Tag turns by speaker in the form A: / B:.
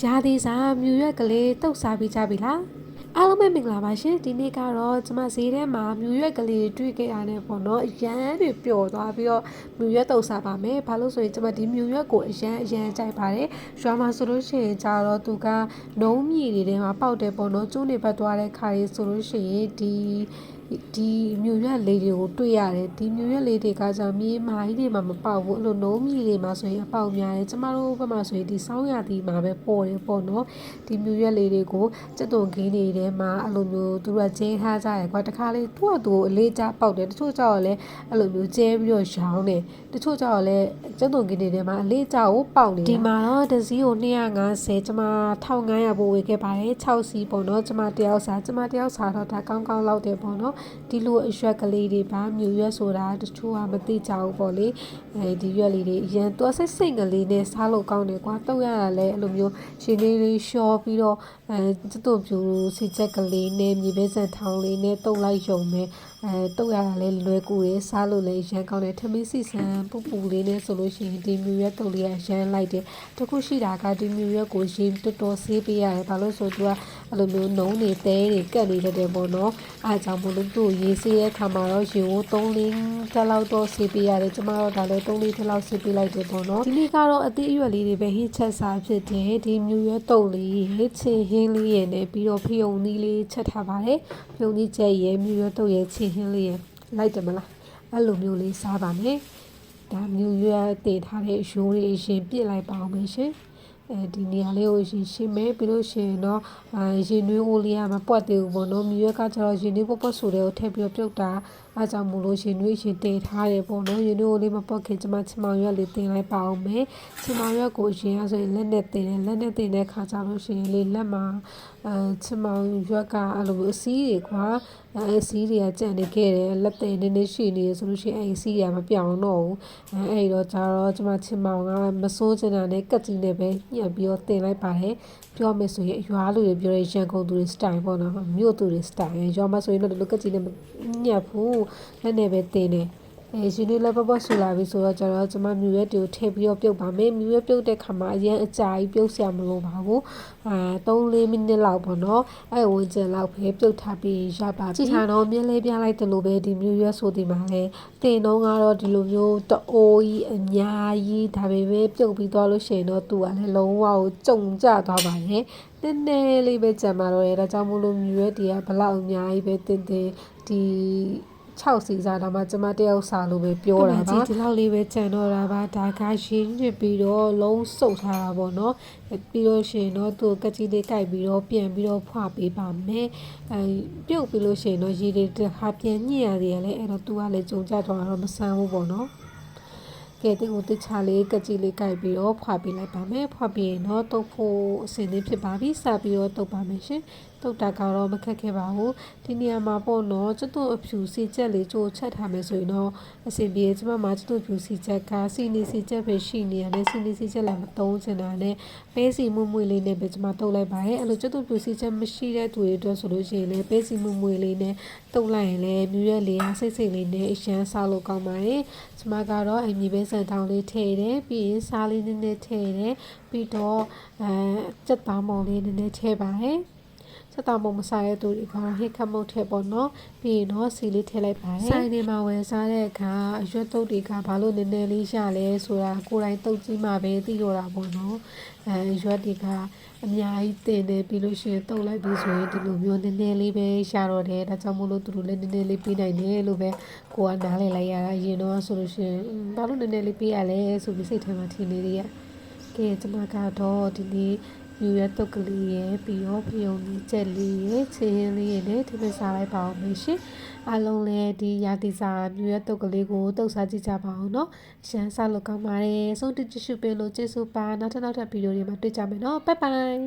A: ရာသီစားမြူရွက်ကလေးတုတ်စားပြီးကြပြီလားအားလုံးပဲမင်္ဂလာပါရှင်ဒီနေ့ကတော့ကျွန်မဈေးထဲမှာမြူရွက်ကလေးတွေ့ခဲ့ရတယ်ပေါ့နော်အရန်တွေပျော်သွားပြီးတော့မြူရွက်တုတ်စားပါမယ်ဘာလို့ဆိုရင်ကျွန်မဒီမြူရွက်ကိုအရန်ကြိုက်ပါတယ်ရွာမှာဆိုလို့ရှိရင်ကြတော့သူကနှုံးမြည်တွေထဲမှာပေါက်တယ်ပေါ့နော်ကျိုးနေပတ်သွားတဲ့ခါရီဆိုလို့ရှိရင်ဒီမြူရွက်လေးတွေကိုတွေ့ရတယ်ဒီမြူရွက်လေးတွေကကြောင့်မြေမာကြီးတွေမှာမပေါက်ဘူးအဲ့လိုနှုံးမြည်တွေမှာဆိုရင်အပေါက်များတယ်ကျမတို့ဘက်မှာဆိုရင်ဒီဆောင်းရာသီမှာပဲပေါ်တယ်ပေါ့နော်ဒီမြူရွက်လေးတွေကိုစက်သွန်ခင်းတွေထဲမှာအဲ့လိုမျိုးသူတို့ကကျင်းထားကြတယ်ကွာတခါလေးသူ့အတူအလေးကျပေါက်တယ်တချို့ကြောက်လည်းအဲ့လိုမျိုးကျဲပြီးတော့ရောင်းတယ်တချို့ကြောက်လည်းစက်သွန်ခင်းတွေထဲမှာအလေးကျကိုပေါက်နေဒီမှာတော့တစ်စီးကို250ကျမ1500ပို့ဝေခဲ့ပါတယ်6စီးပေါ့နော်ကျမတယောက်စားတော့ဒါကောင်းလောက်တယ်ပေါ့နော်ဒီလိုအရွက်ကလေးတွေပါမြူရွက်ဆိုတာတချို့ကမသိကြဘူးပေါ့လေဒီရွက်လေးတွေအရင်သူစိတ်ကလေးနဲ့စားလို့ကောင်းတယ်ကွာတုတ်ရတာလည်းအဲ့လိုမျိုးရှင်လေးရှော့ပြီးတော့စက်သွန်ဖြူစီချက်ကလေးနဲ့မြေပဲစံထောင်းလေးနဲ့တုတ်လိုက်ယုံမယ်တုတ်ရတာလည်းလွယ်ကူတယ်စားလို့လည်းရမ်းကောင်းတယ်ထမင်းစီဆန်ပူလေးနဲ့ဆိုလို့ရှိရင်ဒီမြူရွက်တုတ်လေးရမ်းလိုက်တယ်တခုရှိတာကဒီမြူရွက်ကိုရေတော်ဆေးပေးရတယ်ဘာလို့ဆိုသူကအဲ့လိုမျိုးနှုံးနေတဲတွေကတ်နေတယ်ပေါ့နော်အားကြောင့်မလို့သူ့ရေးဆေးတဲ့ခါမှာတော့ရေကို3-4တက်လောက်တော့ဆေးပေးရတယ်ကျမတို့ဒါလည်း3-4တက်လောက်ဆေးပေးလိုက်တယ်ပေါ့နော်ဒီနေ့ကတော့အသေးအရွယ်လေးတွေပဲဟင်းချက်စားဖြစ်တယ်ဒီမြူရွက်တုတ်လေးချင်းဟင်းလေးရယ်နဲ့ပြီးတော့ဖယုံသီးလေးချက်ထားပါတယ်ဖယုံသီးချက်ရယ်မြူရွက်တုတ်ရယ်ချင်းဟင်းလေးရယ်လိုက်တယ်မလားအဲ့လိုမျိုးလေးစားပါမယ်ဒါမြူရွက်တည်ထားတဲ့ရိုးလေးရှင်ပြစ်လိုက်ပါအောင်ရှင်ဒီနေရာလေးကိုရှင်းမယ်ပြီးလို့ရှိရင်တော့ရင်နွေးအိုးလေးကမပွက်သေးဘူးပေါ့နော်မြွေကကျတော့ရင်နွေးပွက်ဆိုတဲ့ကိုထည့်ပြီးတော့ပြုတ်တာအားကြောင့်မို့လို့ရင်နွေးရှင်တင်ထားတယ်ပေါ့နော်ရင်နွေးအိုးလေးမပွက်ခင်ကျမချင်မောင်ရွက်လေးတင်လိုက်ပါအောင်မယ်ချင်မောင်ရွက်ကိုရင်ရဆိုရင်လက်နဲ့တင်တယ်လက်နဲ့တင်တဲ့ခါကျလို့ရှိရင်လေလက်မှာချင်မောင်ရွက်ကအဲ့လိုအစည်းတွေကွာအစည်းတွေကကြံ့နေခဲ့တယ်လက်တင်နေရှိနေဆိုလို့ရှိရင်အစည်းတွေကမပြောင်းတော့ဘူးအဲ့တော့ကျတော့ကျမချင်မောင်ကမစိုးချင်တာနဲ့ကက်ကြီးနဲ့ပဲညှက်ပြီးတော့တင်လိုက်ပါတယ်ပြောမယ်ဆိုရင်အရွာလူတွေပြောတဲ့ရန်ကုန်သူတွေစတိုင်ပေါ့နော်မြို့သူတွေစတိုင်ရွာမှာဆိုရင်တော့ဒီလိုကက်ကြီးနဲ့ညှက်ဘူးလက်နဲ့ပဲတင်တယ်ရှင်တွေလည်းပဆူလာပြီဆိုတော့ကျတော့ကျမမြူရွက်တွေကိုထည့်ပြီးတော့ပြုတ်ပါမယ်မြူရွက်ပြုတ်တဲ့ခါမှာအရင်အကြာကြီးပြုတ်ဆရာမလိုပါဘူး3-4မိနစ်လောက်ပေါ့နော်အဲ့ဝင်ကျင်လောက်ပဲပြုတ်ထားပြီးရပါပြီကြည့်ထားတော့မြင်းလေးပြလိုက်တယ်လို့ပဲဒီမြူရွက်ဆိုဒီမှာလဲတင်တော့ကတော့ဒီလိုမျိုးတအိုးကြီးအများကြီးဒါပေမဲ့ပြုတ်ပြီးသွားလို့ရှိရင်တော့သူကလည်းလုံးဝကိုကြုံကျသွားပါတယ်နည်းနည်းလေးပဲကြံပါတော့တယ်ဒါကြောင့်မို့လို့မြူရွက်တွေကဘလောက်အများကြီးပဲတင်ဒီ6စီစားတော့မှကျမတယောက်စားလို့ပဲပြောတာပါဒီလောက်လေးပဲကြံတော့တာပါဒါကရင်းညစ်ပြီးတော့လုံးစုပ်ထားတာပေါ့နော်ပြီးလို့ရှိရင်တော့သူကကြီးလေးကြိုက်ပြီးတော့ပြန်ပြီးတော့ဖွာပေးပါမယ်ပြုတ်ပြီးလို့ရှိရင်တော့ရေတွေတစ်ခါပြန်ညှစ်ရသေးတယ်လေအဲ့တော့သူကလည်းကြုံကြတော့တော့မဆန်းဘူးပေါ့နော်ကဲတင်ကိုတခြားလေးကကြီးလေးကြိုက်ပြီးတော့ဖွာပေးလိုက်ပါမယ်ဖွာပြီးရင်တော့တုပ်ဖို့အစင်းလေးဖြစ်ပါပြီစပြီးတော့တုပ်ပါမယ်ရှင်တုပ်တာကတော့မခက်ခဲပါဘူးဒီနေရာမှာပေါ့နော်ကျွတ်အဖြူစီချက်လေးကြိုးချက်ထားမယ်ဆိုရင်တော့အစင်ပြေကျမမှာကျွတ်ဖြူစီချက်ကစီနီစီချက်ပဲရှိနေရတယ်စီနီစီချက်လည်းမသုံးချင်တာနဲ့ပဲစီမွမွေလေးနဲ့ပဲကျမတုပ်လိုက်ပါတယ်အဲ့လိုကျွတ်ဖြူစီချက်မရှိတဲ့သူတွေအတွက်ဆိုလို့ရှိရင်လည်းပဲစီမွမွေလေးနဲ့တုပ်လိုက်ရင်လည်းမြူရက်လေးစိတ်လေးနဲ့အရန်စားလို့ကောင်းပါတယ်ကျမကတော့အမြည်ပဲစံတောင်းလေးထည့်တယ်ပြီးရင်စားလေးနည်းနည်းထည့်တယ်ပြီးတော့စက်သားမော်လေးနည်းနည်းထည့်ပါတယ်စက်သားမော်မစားရတဲ့သူတွေကဟိတ်ခမုတ်ထည့်ပေါ့နော်ပြီးရင်တော့စီလေးထည့်လိုက်ပါတယ်ဆိုင်နေမှာဝယ်စားတဲ့အခါအရွက်တုပ်တွေကဘာလို့နည်းနည်းလေးရလဲဆိုတာကိုယ်တိုင်တုပ်ကြည့်မှပဲသိတော့တာပေါ့နော်ရွက်တွေကအများကြီးတင်တယ်ပြီးလို့ရှိရင်တုပ်လိုက်ပြီးဆိုရင်ဒီလိုမျိုးနည်းနည်းလေးပဲရတော့တယ်ဒါကြောင့်မို့လို့သူတို့လည်းနည်းနည်းလေးပေးနိုင်တယ်လို့ပဲကိုကနားလည်လိုက်ရတာအရင်တော့ဆိုလို့ရှိရင်ဘာလို့နည်းနည်းလေးပေးရလဲဆိုပြီးစိတ်ထဲမှာထင်နေသေးရကဲကျမကတော့ဒီနေ့မြူရွက်တုပ်ကလေးရယ်ပြီးတော့ဖယုံကြီးချက်လေးရယ်ချင်းရင်းလေးရယ်နဲ့ထည့်စားလိုက်ပါအောင်မရှင်အားလုံးလည်းဒီရာသီစာမြူရွက်တုပ်ကလေးကိုတုပ်စားကြည့်ကြပါအောင်နော်ရှမ်းစားလို့ကောင်းပါတယ်ဆုံးတကြည့်ရှုပေးလို့ကျေးဇူးပါနောက်ထပ်ဗီဒီယိုတွေမှာတွေ့ကြမယ်နော်ဘိုင်ဘိုင်